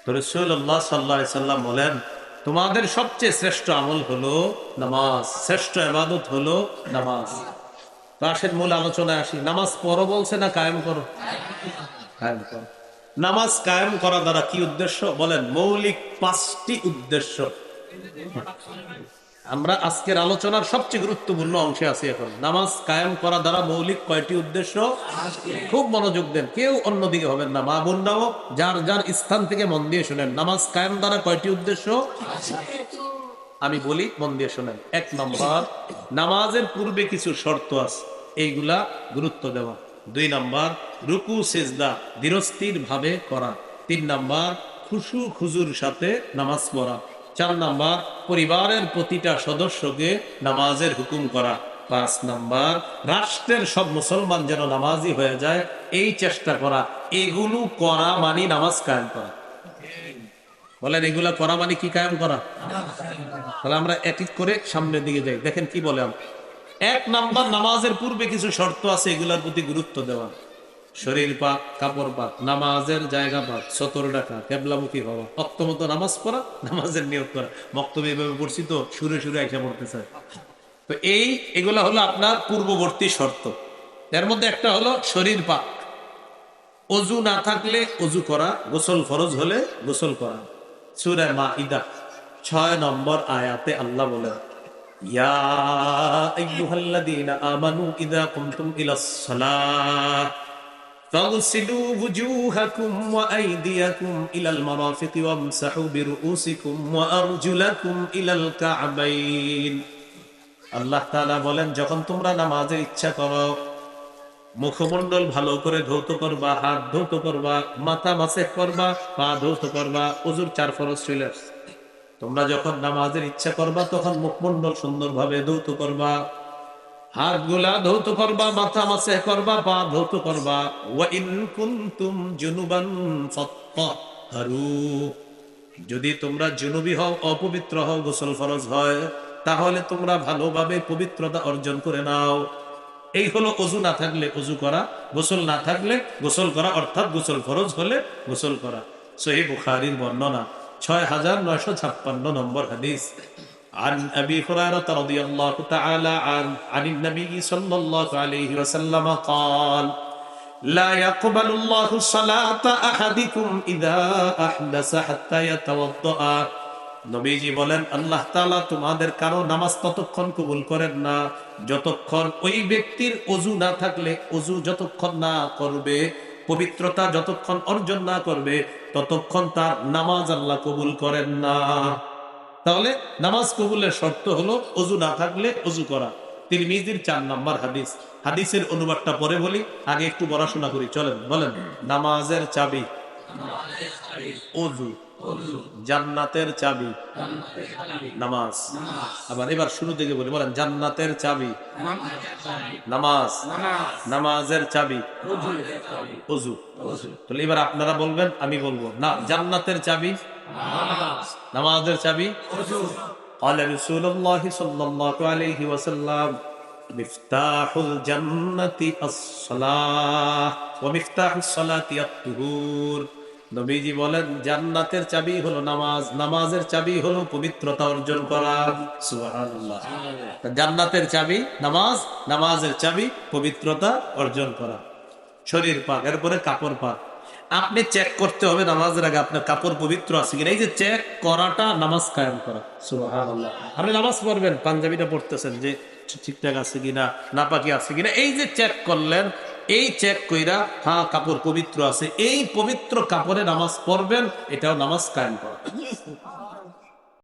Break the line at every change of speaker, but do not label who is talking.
তো রাসূলুল্লাহ সাল্লাল্লাহু আলাইহি সাল্লাম বলেন, তোমাদের সবচেয়ে শ্রেষ্ঠ আমল হলো নামাজ, শ্রেষ্ঠ ইবাদত হলো নামাজ। তো আসেন মূল আলোচনায় আসি। নামাজ পড়ো বলছে না কায়েম করো? কায়েম করো। নামাজ কায়েম করা দ্বারা কি উদ্দেশ্য বলেন? মৌলিক 5টি উদ্দেশ্য। আমরা আজকের আলোচনার সবচেয়ে গুরুত্বপূর্ণ অংশে আছি এখন। নামাজ কায়েম করা দ্বারা মৌলিক কয়টি উদ্দেশ্য? খুব মনোযোগ দেন, কেউ অন্যদিকে হবেন না। মা বোনরাও যার যার স্থান থেকে মন দিয়ে শুনেন। নামাজ কায়েম দ্বারা কয়টি উদ্দেশ্য? আমি বলি, মন দিয়ে শোনেন। 1 নম্বর, নামাজের পূর্বে কিছু শর্ত আছে, এইগুলা গুরুত্ব দেওয়া। 2 নম্বর, রুকু সিজদা ধীরস্থির ভাবে করা। 3 নম্বর, খুশু খুজুর সাথে নামাজ পড়া। 4 নম্বর, পরিবারের প্রতিটা সদস্যকে নামাজের হুকুম করা। 5 নম্বর, রাষ্ট্রের সব মুসলমান যেন নামাজি হয়ে যায় এই চেষ্টা করা। এগুলো করা মানে নামাজ কায়েম করা। বলেন, এগুলা করা মানে কি কায়েম করা? তাহলে আমরা এক এক করে সামনের দিকে যাই। দেখেন কি বলে। 1 নাম্বার, নামাজের পূর্বে কিছু শর্ত আছে, এগুলার প্রতি গুরুত্ব দেওয়া। শরীর পাক, কাপড় পাক, নামাজের জায়গা পাক, সতর ডাকা, কেবলামুখী হওয়া, অক্তমতো নামাজ পড়া, নামাজের নিয়ত করা। বক্তব্য এভাবে পড়ছি তো সুরে সুরে আইসা পড়তে চায়। তো এগুলা হলো আপনার পূর্ববর্তী শর্ত। এর মধ্যে একটা হলো শরীর পাক। অজু না থাকলে অজু করা, গোসল ফরজ হলে গোসল করা। সূরা মাইদা 6 নম্বর আয়াতে আল্লাহ বলেন, ইয়া আইয়ুহাল্লাযীনা আমানু ইযা কুমতুম ইলাস সালাহ ফাগসিলু ওয়ুজুহাকুম ওয়া আইদিয়াকুম ইলাল মারাফিকি ওয়ামসাহু বিরুউসিকুম ওয়া আরজুলাকুম ইলাল কা'বাইন। আল্লাহ তাআলা বলেন, যখন তোমরা নামাজের ইচ্ছা করো, মুখমণ্ডল ভালো করে ধৌত করবা, হাত ধৌত করবা, মাথা মাসেহ করবা, পা ধৌত করবা। ওযুর 4 ফরজ চলে আসছে। তোমরা যখন নামাজের ইচ্ছা করবা তখন মুখমণ্ডল সুন্দরভাবে ধৌত করবা, হাতগুলা ধৌত করবা, মাথা মাসেহ করবা, পা ধৌত করবা। ওয়া ইন কুনতুম জুনুবান ফাত্তাহহারু, যদি তোমরা জুনুবি হও, অপবিত্র হও, গোসল ফরজ হয়, তাহলে তোমরা ভালোভাবে পবিত্রতা অর্জন করে নাও। এই হলো অজু না থাকলে অজু করা, গোসল না থাকলে গোসল করা, অর্থাৎ গোসল ফরজ হলে গোসল করা। সহিহ বুখারীর বর্ণনা 6956 নম্বর হাদিস। عن أبي هريرة رضي الله تعالى عن النبي صلى الله عليه وسلم قال لا يقبل الله صلاة أحدكم إذا أحدث حتى يتوضأ। নবীজি বলেন, আল্লাহ তাআলা তোমাদের কারো নামাজ ততক্ষণ কবুল করেন না যতক্ষণ ওই ব্যক্তির অজু না থাকলে, অজু যতক্ষণ না করবে, পবিত্রতা যতক্ষণ অর্জন না করবে, ততক্ষণ তার নামাজ আল্লাহ কবুল করেন না। তাহলে নামাজ কবুলের শর্ত হলো অজু না থাকলে অজু করা। তিরমিজির 4 নম্বর হাদিস। হাদিসের অনুবাদটা পরে বলি, আগে একটু পড়াশোনা করি। চলেন, বলেন। নামাজের চাবি অজু, জান্নাতের চাবি নামাজ। আবার এবার শুরু থেকে বলি, বলেন। জান্নাতের চাবি নামাজ, নামাজের চাবি অজু। তাহলে এবার আপনারা বলবেন, আমি বলবো না। জান্নাতের চাবি নামাজের চাবি অজু। قال رسول الله صلى الله عليه وسلم مفتاح الجنة الصلاة ومفتاح الصلاة الطهور। নবীজি বলেন, জান্নাতের চাবি হলো নামাজ, নামাজের চাবি হলো পবিত্রতা অর্জন করা। সুবহানাল্লাহ। জান্নাতের চাবি নামাজ, নামাজের চাবি পবিত্রতা অর্জন করা। শরীর পাক, এরপরে কাপড় পাক। আপনি চেক করতে হবে নামাজের আগে আপনার কাপড় পবিত্র আছে কিনা। এই যে চেক করাটা নামাজ কায়েম করা। সুবহানাল্লাহ। আপনি নামাজ পড়বেন, পাঞ্জাবিটা পড়তেছেন যে ঠিকঠাক আছে কিনা, নাপাকি আছে কিনা, এই যে চেক করলেন, এই চেক কইরা হ্যাঁ কাপড় পবিত্র আছে, এই পবিত্র কাপড়ে নামাজ পড়বেন, এটাও নামাজ কায়েম করা।